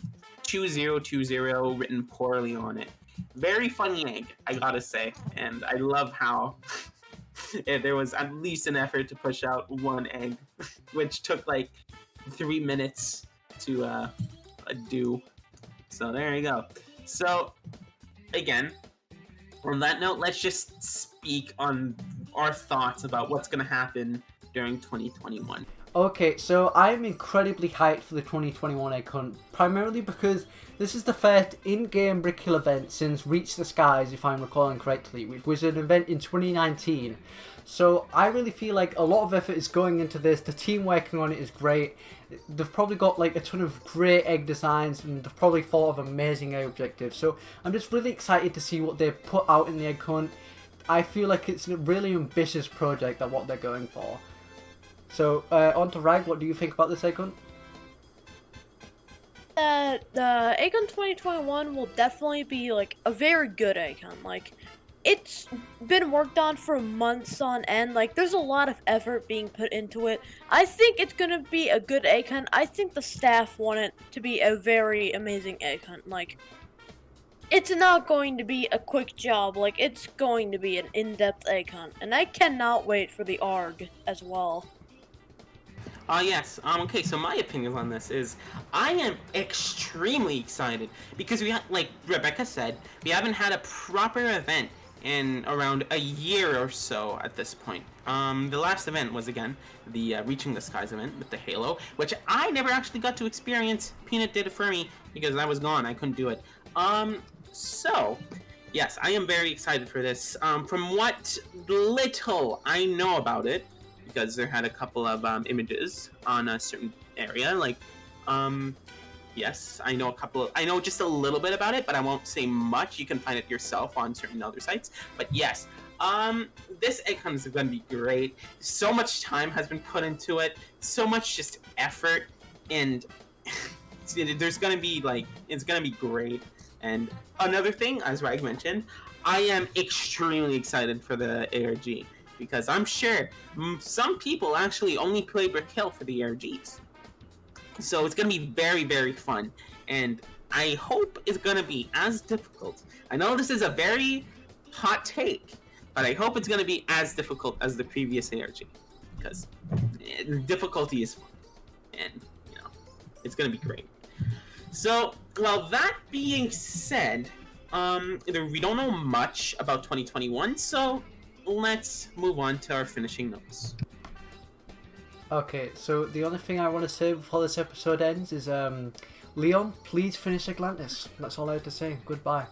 2020 written poorly on it. Very funny egg, I gotta say, and I love how there was at least an effort to push out one egg, which took like 3 minutes to do. So there you go. So again, On that note, let's just speak on our thoughts about what's going to happen during 2021. Okay, so I'm incredibly hyped for the 2021 Egg Hunt, primarily because this is the first in-game Brick Hill event since Reach the Skies, if I'm recalling correctly, which was an event in 2019. So I really feel like a lot of effort is going into this. The team working on it is great. They've probably got like a ton of great egg designs, and they've probably thought of amazing egg objectives. So I'm just really excited to see what they put out in the Egg Hunt. I feel like it's a really ambitious project at what they're going for. So, on to Rag, what do you think about this Egg Hunt? The Egg Hunt 2021 will definitely be like a very good Egg Hunt. Like, it's been worked on for months on end. Like, there's a lot of effort being put into it. I think it's gonna be a good Egg Hunt. I think the staff want it to be a very amazing Egg Hunt. Like, it's not going to be a quick job. Like, it's going to be an in-depth Egg Hunt. And I cannot wait for the ARG as well. Yes. Okay, so my opinion on this is I am extremely excited because like Rebecca said, we haven't had a proper event in around a year or so at this point. The last event was, again, the Reaching the Skies event with the Halo, which I never actually got to experience. Peanut did it for me because I was gone. I couldn't do it. So, yes, I am very excited for this. From what little I know about it, because there had a couple of images on a certain area. Like, yes, I know just a little bit about it, but I won't say much. You can find it yourself on certain other sites. But yes, this Egg Hunt is going to be great. So much time has been put into it. So much just effort, and there's going to be it's going to be great. And another thing, as Rag mentioned, I am extremely excited for the ARG. Because I'm sure some people actually only play Brick Hill for the ARGs. So it's going to be very, very fun. And I hope it's going to be as difficult. I know this is a very hot take, but I hope it's going to be as difficult as the previous ARG. Because difficulty is fun. And, it's going to be great. So, well, that being said, we don't know much about 2021, so let's move on to our finishing notes. Okay, so the only thing I want to say before this episode ends is, Leon, please finish Atlantis. That's all I have to say. Goodbye.